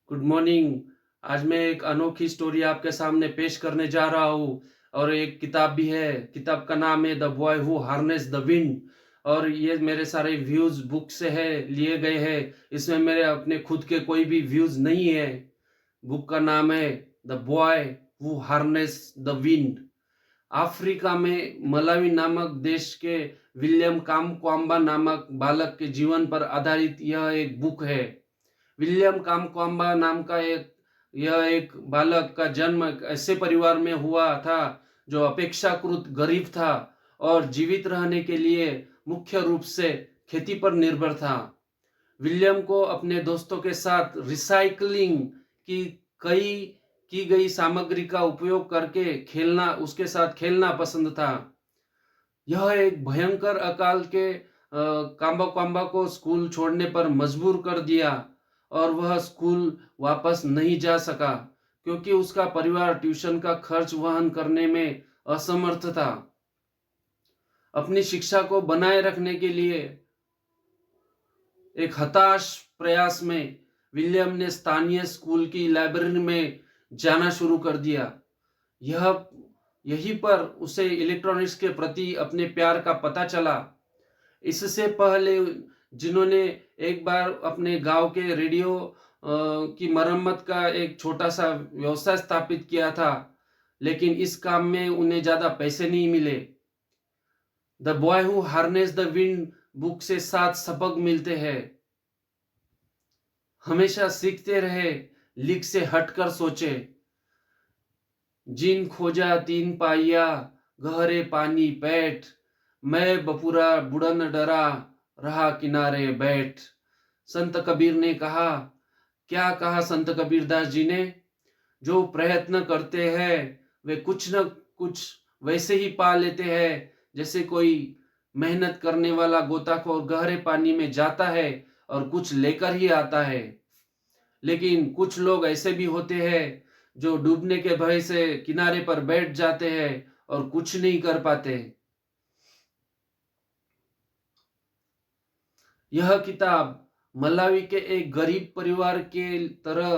Good morning. आज मैं एक अनोखी स्टोरी आपके सामने पेश करने जा रहा हूँ और एक किताब भी है। किताब का नाम है the boy who harness the wind और ये मेरे सारे व्यूज बुक से है लिए गए हैं। इसमें मेरे अपने खुद के कोई भी व्यूज नहीं है। बुक का नाम है the boy who harness the wind. Africa में मलावी नामक देश के विलियम कामक्वाम्बा नामक बालक के जीवन पर आधारित यह एक बुक है। विलियम कामक्वाम्बा नाम का यह एक बालक का जन्म एक ऐसे परिवार में हुआ था जो अपेक्षाकृत गरीब था और जीवित रहने के लिए मुख्य रूप से खेती पर निर्भर था। विलियम को अपने दोस्तों के साथ रिसाइकलिंग की कई की गई सामग्री का उपयोग करके खेलना उसके साथ खेलना पसंद था। यह एक भयंकर अकाल के काम्बा काम्बा को स्कूल छोड़ने पर मजबूर कर दिया और वह स्कूल वापस नहीं जा सका क्योंकि उसका परिवार ट्यूशन का खर्च वहन करने में असमर्थ था। अपनी शिक्षा को बनाए रखने के लिए एक हताश प्रयास में विलियम ने स्थानीय स्कूल की लाइब्रेरी में जाना शुरू कर दिया। यह यहीं पर उसे इलेक्ट्रॉनिक्स के प्रति अपने प्यार का पता चला। इससे पहले जिन्होंने एक बार अपने गांव के रेडियो की मरम्मत का एक छोटा सा व्यवसाय स्थापित किया था, लेकिन इस काम में उन्हें ज्यादा पैसे नहीं मिले। The boy who harness the wind book से 7 सबक मिलते हैं। हमेशा सीखते रहे, लीक से हटकर सोचे। जिन खोजा 3 पाइया, गहरे पानी पैठ, मैं बपुरा बुड़न डरा, रहा किनारे बैठ। संत कबीर ने कहा। क्या कहा संत कबीरदास जी ने? जो प्रयत्न करते हैं वे कुछ न कुछ वैसे ही पा लेते हैं जैसे कोई मेहनत करने वाला गोताखोर गहरे पानी में जाता है और कुछ लेकर ही आता है। लेकिन कुछ लोग ऐसे भी होते हैं जो डूबने के भय से किनारे पर बैठ जाते हैं और कुछ नहीं कर पाते। यह किताब मलावी के एक गरीब परिवार के तरह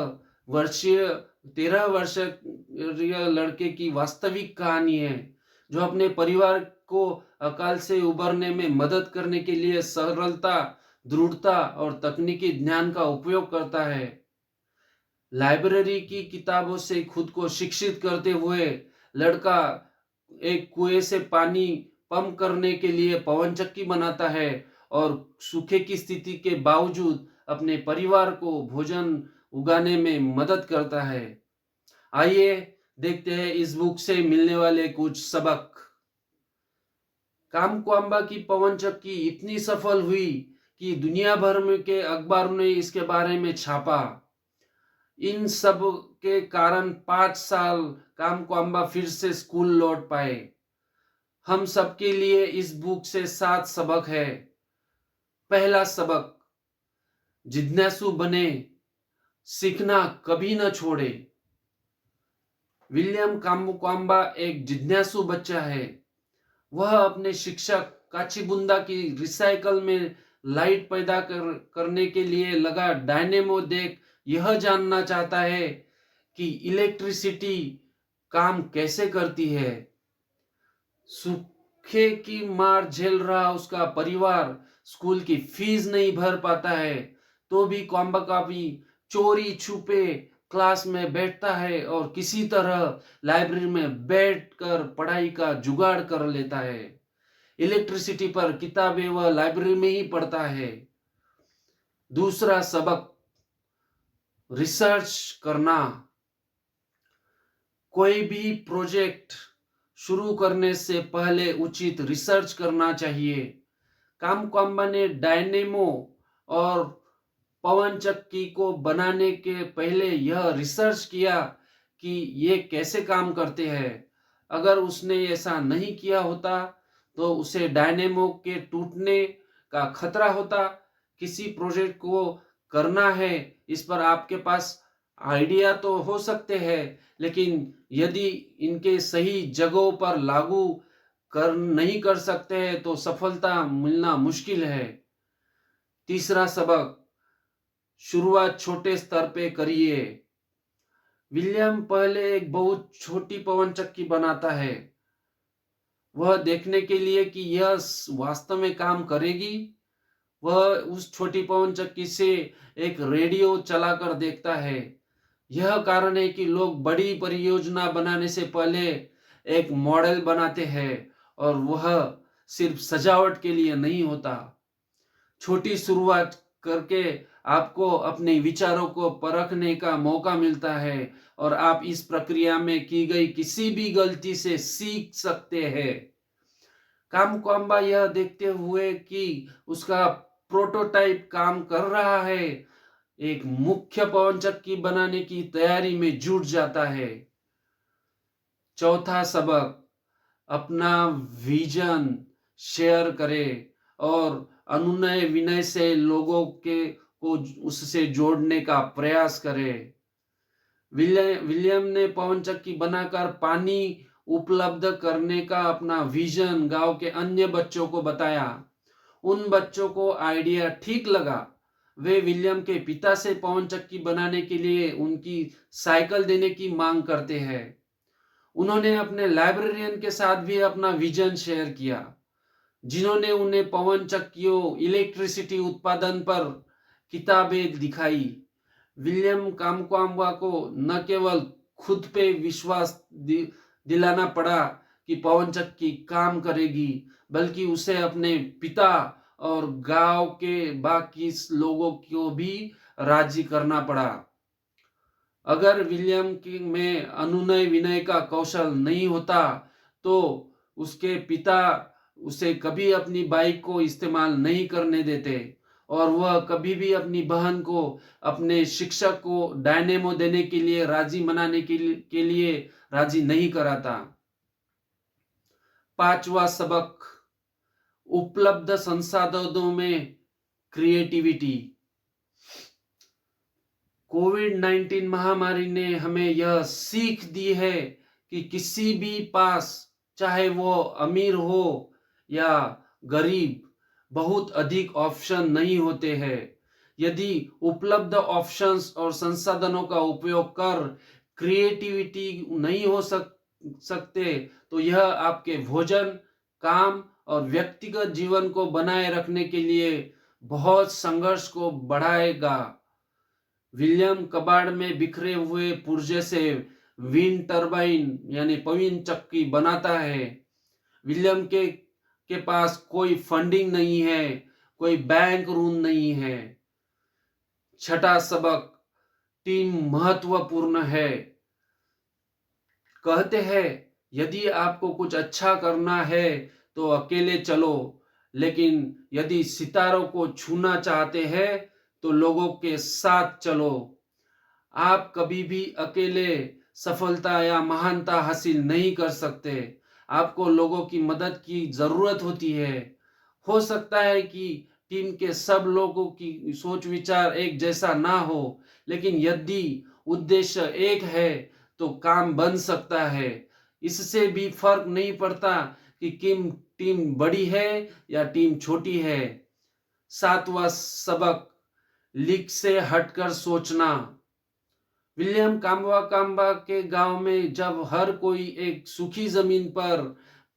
वर्षीय 13 वर्षीय लड़के की वास्तविक कहानी है जो अपने परिवार को अकाल से उबरने में मदद करने के लिए सरलता, दृढ़ता और तकनीकी ज्ञान का उपयोग करता है। लाइब्रेरी की किताबों से खुद को शिक्षित करते हुए लड़का एक कुएं से पानी पंप करने के लिए पवन चक्की बनाता है और सूखे की स्थिति के बावजूद अपने परिवार को भोजन उगाने में मदद करता है। आइए देखते हैं इस बुक से मिलने वाले कुछ सबक। कामक्वाम्बा की पवन चक्की इतनी सफल हुई कि दुनिया भर में के अखबारों ने इसके बारे में छापा। इन सब के कारण 5 साल कामक्वाम्बा फिर से स्कूल लौट पाए। हम सबके लिए इस बुक से 7 सबक है। पहला सबक, जिज्ञासु बने, सीखना कभी न छोड़े। विलियम कामक्वाम्बा एक जिज्ञासु बच्चा है। वह अपने शिक्षक काचीबुंदा की रिसाइकल में लाइट पैदा करने के लिए लगा डायनेमो देख यह जानना चाहता है कि इलेक्ट्रिसिटी काम कैसे करती है। सूखे की मार झेल रहा उसका परिवार स्कूल की फीस नहीं भर पाता है तो भी कॉम्बा काफी चोरी छुपे क्लास में बैठता है और किसी तरह लाइब्रेरी में बैठकर पढ़ाई का जुगाड़ कर लेता है। इलेक्ट्रिसिटी पर किताबें वह लाइब्रेरी में ही पढ़ता है। दूसरा सबक, रिसर्च करना। कोई भी प्रोजेक्ट शुरू करने से पहले उचित रिसर्च करना चाहिए। कामक्वाम्बा ने डायनेमो और पवन चक्की को बनाने के पहले यह रिसर्च किया कि ये कैसे काम करते हैं। अगर उसने ऐसा नहीं किया होता तो उसे डायनेमो के टूटने का खतरा होता। किसी प्रोजेक्ट को करना है, इस पर आपके पास आइडिया तो हो सकते हैं, लेकिन यदि इनके सही जगहों पर लागू कर नहीं कर सकते हैं तो सफलता मिलना मुश्किल है। तीसरा सबक, शुरुआत छोटे स्तर पे करिए। विलियम पहले एक बहुत छोटी पवन चक्की बनाता है, वह देखने के लिए कि यह वास्तव में काम करेगी। वह उस छोटी पवन चक्की से एक रेडियो चलाकर देखता है। यह कारण है कि लोग बड़ी परियोजना बनाने से पहले एक मॉडल बनाते हैं, और वह सिर्फ सजावट के लिए नहीं होता। छोटी शुरुआत करके आपको अपने विचारों को परखने का मौका मिलता है, और आप इस प्रक्रिया में की गई किसी भी गलती से सीख सकते हैं। कामक्वाम्बा यह देखते हुए कि उसका प्रोटोटाइप काम कर रहा है, एक मुख्य पवन चक्की बनाने की तैयारी में जुट जाता है। चौथा सबक, अपना विजन शेयर करें और अनुनय विनय से लोगों के को उससे जोड़ने का प्रयास करें। विलियम ने पवन चक्की बनाकर पानी उपलब्ध करने का अपना विजन गांव के अन्य बच्चों को बताया। उन बच्चों को आइडिया ठीक लगा। वे विलियम के पिता से पवन चक्की बनाने के लिए उनकी साइकिल देने की मांग करते हैं। उन्होंने अपने लाइब्रेरियन के साथ भी अपना विजन शेयर किया, जिन्होंने उन्हें पवन चक्कियों, इलेक्ट्रिसिटी उत्पादन पर किताबें दिखाई। विलियम कामक्वाम्बा को न केवल खुद पे विश्वास दिलाना पड़ा कि पवन चक्की काम करेगी, बल्कि उसे अपने पिता और गांव के बाकी लोगों को भी राजी करना पड़ा। अगर विलियम में अनुनय विनय का कौशल नहीं होता, तो उसके पिता उसे कभी अपनी बाइक को इस्तेमाल नहीं करने देते, और वह कभी भी अपनी बहन को अपने शिक्षक को डायनेमो देने के लिए राजी मनाने के लिए राजी नहीं कराता। पांचवा सबक, उपलब्ध संसाधनों में क्रिएटिविटी। कोविड-19 महामारी ने हमें यह सीख दी है कि किसी भी पास, चाहे वो अमीर हो या गरीब, बहुत अधिक ऑप्शन नहीं होते हैं। यदि उपलब्ध ऑप्शंस और संसाधनों का उपयोग कर क्रिएटिविटी नहीं हो सकते, तो यह आपके भोजन, काम और व्यक्तिगत जीवन को बनाए रखने के लिए बहुत संघर्ष को बढ़ाएगा। विलियम कबाड़ में बिखरे हुए पुर्जे से विंड टरबाइन यानी पवन चक्की बनाता है। विलियम के पास कोई फंडिंग नहीं है, कोई बैंक ऋण नहीं है। छठा सबक, टीम महत्वपूर्ण है। कहते हैं, यदि आपको कुछ अच्छा करना है तो अकेले चलो, लेकिन यदि सितारों को छूना चाहते हैं तो लोगों के साथ चलो। आप कभी भी अकेले सफलता या महानता हासिल नहीं कर सकते। आपको लोगों की मदद की जरूरत होती है। हो सकता है कि टीम के सब लोगों की सोच विचार एक जैसा ना हो, लेकिन यदि उद्देश्य एक है तो काम बन सकता है। इससे भी फर्क नहीं पड़ता कि टीम बड़ी है या टीम छोटी है। सातवां सबक, लीक से हटकर सोचना। विलियम काम्बा के गांव में जब हर कोई एक सूखी जमीन पर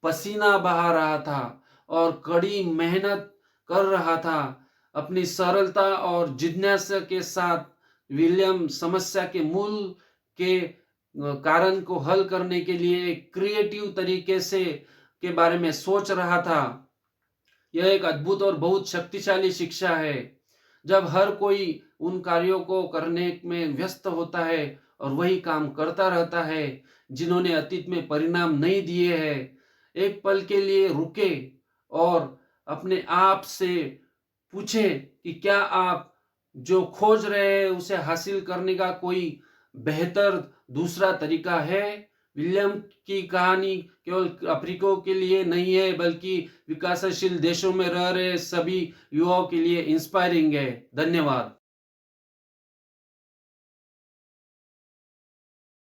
पसीना बहा रहा था और कड़ी मेहनत कर रहा था, अपनी सरलता और जिज्ञासा के साथ विलियम समस्या के मूल के कारण को हल करने के लिए एक क्रिएटिव तरीके से के बारे में सोच रहा था। यह एक अद्भुत और बहुत शक्तिशाली शिक्षा है। जब हर कोई उन कार्यों को करने में व्यस्त होता है और वही काम करता रहता है जिन्होंने अतीत में परिणाम नहीं दिए हैं, एक पल के लिए रुके और अपने आप से पूछे कि क्या आप जो खोज रहे हैं उसे हासिल करने का कोई बेहतर दूसरा तरीका है। विलियम की कहानी केवल अफ्रीका के लिए नहीं है, बल्कि विकासशील देशों में रह रहे सभी युवाओं के लिए इंस्पायरिंग है। धन्यवाद।